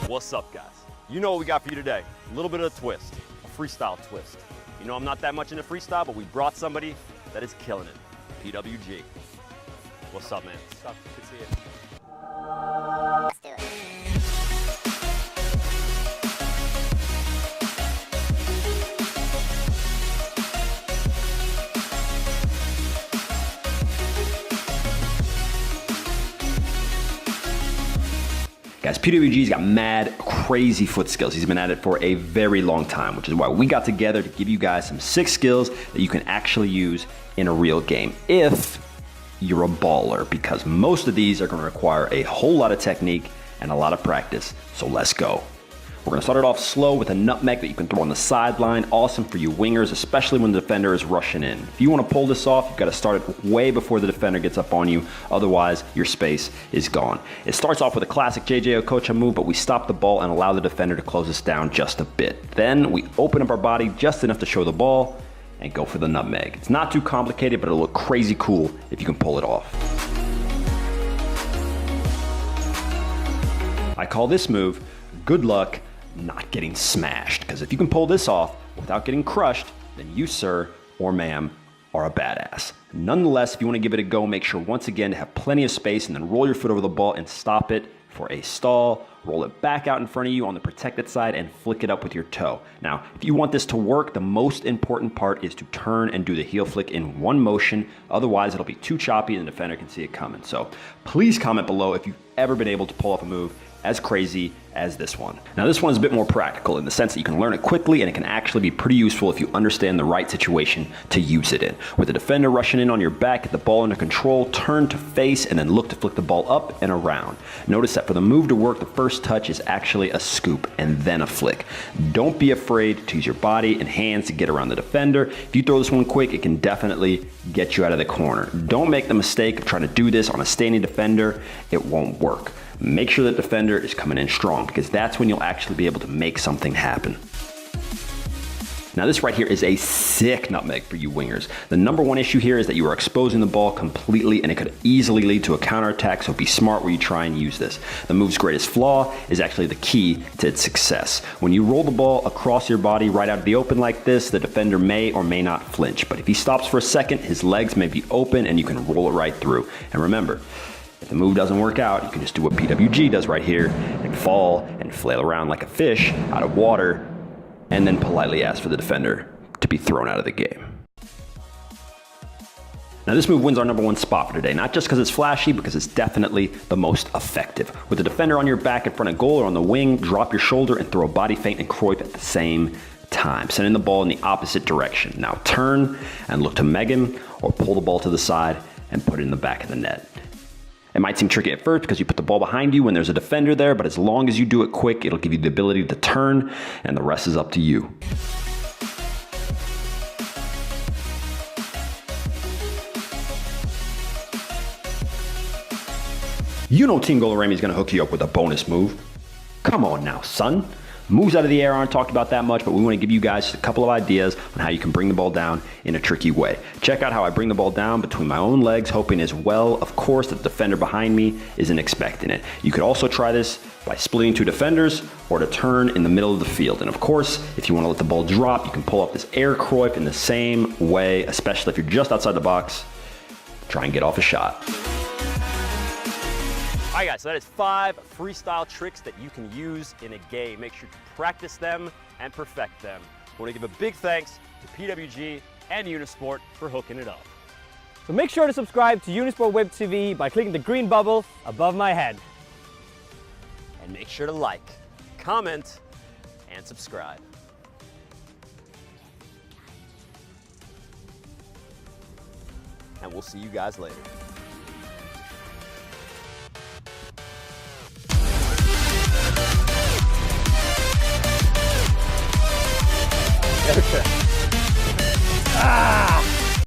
What's up, guys? You know what we got for you today. A little bit of a twist, a freestyle twist. You know I'm not that much into freestyle, but we brought somebody that is killing it. PWG. What's up, man? What's up? Good to see you. Let's do it. Guys, PWG's got mad, crazy foot skills. He's been at it for a very long time, which is why we got together to give you guys some sick skills that you can actually use in a real game if you're a baller, because most of these are going to require a whole lot of technique and a lot of practice. So let's go. We're going to start it off slow with a nutmeg that you can throw on the sideline. Awesome for you wingers, especially when the defender is rushing in. If you want to pull this off, you've got to start it way before the defender gets up on you. Otherwise, your space is gone. It starts off with a classic JJ Okocha move, but we stop the ball and allow the defender to close us down just a bit. Then we open up our body just enough to show the ball and go for the nutmeg. It's not too complicated, but it'll look crazy cool if you can pull it off. I call this move, good luck not getting smashed, because if you can pull this off without getting crushed, then you, sir or ma'am, are a badass. Nonetheless, if you want to give it a go, make sure once again to have plenty of space and then roll your foot over the ball and stop it for a stall. Roll it back out in front of you on the protected side and flick it up with your toe. Now, if you want this to work, the most important part is to turn and do the heel flick in one motion. Otherwise, it'll be too choppy and the defender can see it coming. So please comment below if you've ever been able to pull off a move as crazy as this one. Now this one is a bit more practical in the sense that you can learn it quickly and it can actually be pretty useful if you understand the right situation to use it in. With the defender rushing in on your back, get the ball under control, turn to face, and then look to flick the ball up and around. Notice that for the move to work, the first touch is actually a scoop and then a flick. Don't be afraid to use your body and hands to get around the defender. If you throw this one quick, it can definitely get you out of the corner. Don't make the mistake of trying to do this on a standing defender. It won't work. Make sure that defender is coming in strong, because that's when you'll actually be able to make something happen. Now this right here is a sick nutmeg for you wingers. The number one issue here is that you are exposing the ball completely and it could easily lead to a counterattack, so be smart where you try and use this. The move's greatest flaw is actually the key to its success. When you roll the ball across your body right out of the open like this, the defender may or may not flinch, but if he stops for a second, his legs may be open and you can roll it right through. And remember, if the move doesn't work out, you can just do what PWG does right here and fall and flail around like a fish out of water and then politely ask for the defender to be thrown out of the game. Now this move wins our number one spot for today, not just because it's flashy, because it's definitely the most effective. With the defender on your back in front of goal or on the wing, drop your shoulder and throw a body feint and croip at the same time, sending the ball in the opposite direction. Now turn and look to meg him or pull the ball to the side and put it in the back of the net. It might seem tricky at first because you put the ball behind you when there's a defender there, but as long as you do it quick, it'll give you the ability to turn, and the rest is up to you. You know Team Golarami is going to hook you up with a bonus move. Come on now, son. Moves out of the air aren't talked about that much, but we want to give you guys a couple of ideas on how you can bring the ball down in a tricky way. Check out how I bring the ball down between my own legs, hoping as well, of course, that the defender behind me isn't expecting it. You could also try this by splitting two defenders or to turn in the middle of the field. And of course, if you want to let the ball drop, you can pull off this air croip in the same way, especially if you're just outside the box. Try and get off a shot. All right, guys, so that is 5 freestyle tricks that you can use in a game. Make sure to practice them and perfect them. I want to give a big thanks to PWG and Unisport for hooking it up. So make sure to subscribe to Unisport Web TV by clicking the green bubble above my head. And make sure to like, comment, and subscribe. And we'll see you guys later.